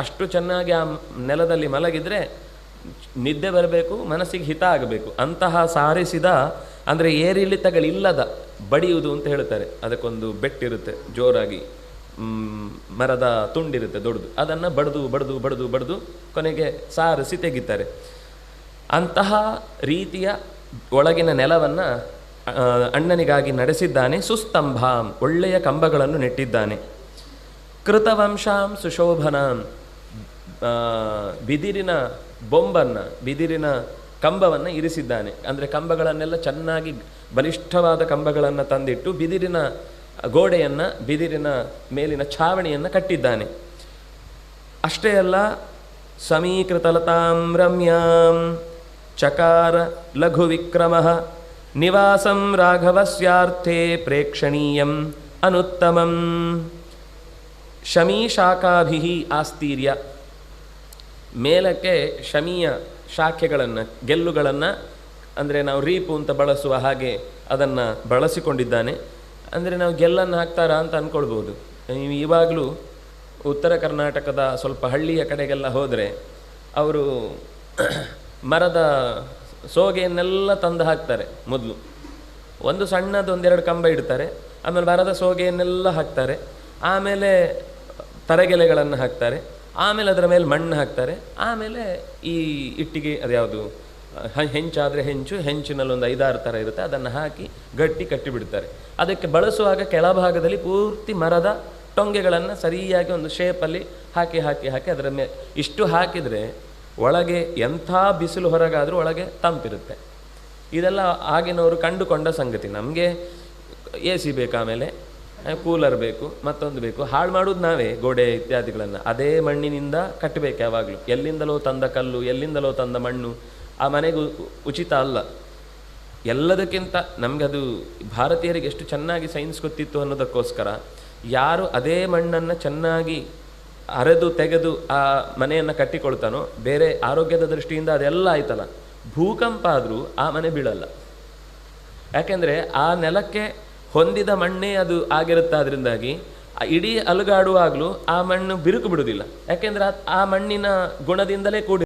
ಅಷ್ಟು ಚೆನ್ನಾಗಿ ಆ ನೆಲದಲ್ಲಿ ಮಲಗಿದರೆ ನಿದ್ದೆ ಬರಬೇಕು, ಮನಸ್ಸಿಗೆ ಹಿತ ಆಗಬೇಕು. ಅಂತಹ ಸಾರಿಸಿದ, ಅಂದರೆ ಏರಿಳಿತಗಳಿಲ್ಲದ ಬಡಿಯುವುದು ಅಂತ ಹೇಳ್ತಾರೆ. ಅದಕ್ಕೊಂದು ಬೆಟ್ಟಿರುತ್ತೆ, ಜೋರಾಗಿ ಮರದ ತುಂಡಿರುತ್ತೆ ದೊಡ್ಡದು, ಅದನ್ನು ಬಡ್ದು ಬಡ್ದು ಬಡ್ದು ಬಡ್ದು ಕೊನೆಗೆ ಸಾರಿಸಿ ತೆಗಿತಾರೆ. ಅಂತಹ ರೀತಿಯ ಒಳಗಿನ ನೆಲವನ್ನು ಅಣ್ಣನಿಗಾಗಿ ನಡೆಸಿದ್ದಾನೆ. ಸುಸ್ತಂಭಾಂ, ಒಳ್ಳೆಯ ಕಂಬಗಳನ್ನು ನೆಟ್ಟಿದ್ದಾನೆ. ಕೃತವಂಶಾಂ ಸುಶೋಭನಾಂ, ಬಿದಿರಿನ ಬೊಂಬನ್ನು, ಬಿದಿರಿನ ಕಂಬವನ್ನು ಇರಿಸಿದ್ದಾನೆ. ಅಂದರೆ ಕಂಬಗಳನ್ನೆಲ್ಲ ಚೆನ್ನಾಗಿ ಬಲಿಷ್ಠವಾದ ಕಂಬಗಳನ್ನು ತಂದಿಟ್ಟು ಬಿದಿರಿನ ಗೋಡೆಯನ್ನು, ಬಿದಿರಿನ ಮೇಲಿನ ಛಾವಣಿಯನ್ನು ಕಟ್ಟಿದ್ದಾನೆ. ಅಷ್ಟೇ ಅಲ್ಲ, ಸಮೀಕೃತಲತಾಂ ರಮ್ಯಾಂ ಚಕಾರ ಲಘು ವಿಕ್ರಮ ನಿವಾಸಂ ರಾಘವಸ್ಯಾರ್ಥೇ ಪ್ರೇಕ್ಷಣೀಯಂ ಅನುತ್ತಮಂ. ಶಮೀ ಶಾಖಾಭಿಹಿ ಆಸ್ತೀರ್ಯ, ಮೇಲಕ್ಕೆ ಶಮೀಯ ಶಾಖೆಗಳನ್ನು, ಗೆಲ್ಲುಗಳನ್ನು, ಅಂದರೆ ನಾವು ರೀಪು ಅಂತ ಬಳಸುವ ಹಾಗೆ ಅದನ್ನು ಬಳಸಿಕೊಂಡಿದ್ದಾನೆ. ಅಂದರೆ ನಾವು ಗೆಲ್ಲನ್ನು ಹಾಕ್ತಾರಾ ಅಂತ ಅಂದ್ಕೊಳ್ಬೋದು. ನೀವು ಇವಾಗಲೂ ಉತ್ತರ ಕರ್ನಾಟಕದ ಸ್ವಲ್ಪ ಹಳ್ಳಿಯ ಕಡೆಗೆಲ್ಲ ಹೋದರೆ ಅವರು ಮರದ ಸೋಗೆಯನ್ನೆಲ್ಲ ತಂದು ಹಾಕ್ತಾರೆ. ಮೊದಲು ಒಂದು ಸಣ್ಣದು ಒಂದೆರಡು ಕಂಬ ಇಡ್ತಾರೆ, ಆಮೇಲೆ ಮರದ ಸೋಗೆಯನ್ನೆಲ್ಲ ಹಾಕ್ತಾರೆ, ಆಮೇಲೆ ತರಗೆಲೆಗಳನ್ನು ಹಾಕ್ತಾರೆ, ಆಮೇಲೆ ಅದರ ಮೇಲೆ ಮಣ್ಣು ಹಾಕ್ತಾರೆ, ಆಮೇಲೆ ಈ ಇಟ್ಟಿಗೆ ಅದ್ಯಾವುದು ಹೆಂಚಾದರೆ ಹೆಂಚು, ಹೆಂಚಿನಲ್ಲಿ ಒಂದು 5-6 ಥರ ಇರುತ್ತೆ, ಅದನ್ನು ಹಾಕಿ ಗಟ್ಟಿ ಕಟ್ಟಿಬಿಡ್ತಾರೆ. ಅದಕ್ಕೆ ಬಳಸುವಾಗ ಕೆಳಭಾಗದಲ್ಲಿ ಪೂರ್ತಿ ಮರದ ಟೊಂಗೆಗಳನ್ನು ಸರಿಯಾಗಿ ಒಂದು ಶೇಪಲ್ಲಿ ಹಾಕಿ ಹಾಕಿ ಹಾಕಿ ಅದರ ಮೇಲೆ ಇಷ್ಟು ಹಾಕಿದರೆ ಒಳಗೆ ಎಂಥ ಬಿಸಿಲು ಹೊರಗಾದರೂ ಒಳಗೆ ತಂಪಿರುತ್ತೆ. ಇದೆಲ್ಲ ಆಗಿನವರು ಕಂಡುಕೊಂಡ ಸಂಗತಿ. ನಮಗೆ ಎ ಸಿ ಬೇಕು, ಆಮೇಲೆ ಕೂಲರ್ ಬೇಕು, ಮತ್ತೊಂದು ಬೇಕು. ಹಾಳು ಮಾಡೋದು ನಾವೇ ಗೋಡೆ ಇತ್ಯಾದಿಗಳನ್ನು. ಅದೇ ಮಣ್ಣಿನಿಂದ ಕಟ್ಟಬೇಕು ಯಾವಾಗಲೂ. ಎಲ್ಲಿಂದಲೋ ತಂದ ಕಲ್ಲು, ಎಲ್ಲಿಂದಲೋ ತಂದ ಮಣ್ಣು ಆ ಮನೆಗೂ ಉಚಿತ ಅಲ್ಲ. ಎಲ್ಲದಕ್ಕಿಂತ ನಮಗದು ಭಾರತೀಯರಿಗೆ ಎಷ್ಟು ಚೆನ್ನಾಗಿ ಸೈನ್ಸ್ ಗೊತ್ತಿತ್ತು ಅನ್ನೋದಕ್ಕೋಸ್ಕರ ಯಾರು ಅದೇ ಮಣ್ಣನ್ನು ಚೆನ್ನಾಗಿ ಅರೆದು ತೆಗೆದು ಆ ಮನೆಯನ್ನು ಕಟ್ಟಿಕೊಳ್ತಾನೋ, ಬೇರೆ ಆರೋಗ್ಯದ ದೃಷ್ಟಿಯಿಂದ ಅದೆಲ್ಲ ಆಯ್ತಲ್ಲ, ಭೂಕಂಪ ಆದರೂ ಆ ಮನೆ ಬೀಳಲ್ಲ. ಯಾಕೆಂದರೆ ಆ ನೆಲಕ್ಕೆ ಹೊಂದಿದ ಮಣ್ಣೇ ಅದು ಆಗಿರುತ್ತೆ. ಅದರಿಂದಾಗಿ ಇಡೀ ಅಲುಗಾಡುವಾಗಲೂ ಆ ಮಣ್ಣು ಬಿರುಕು ಬಿಡುವುದಿಲ್ಲ. ಯಾಕೆಂದರೆ ಆ ಮಣ್ಣಿನ ಗುಣದಿಂದಲೇ ಕೂಡಿ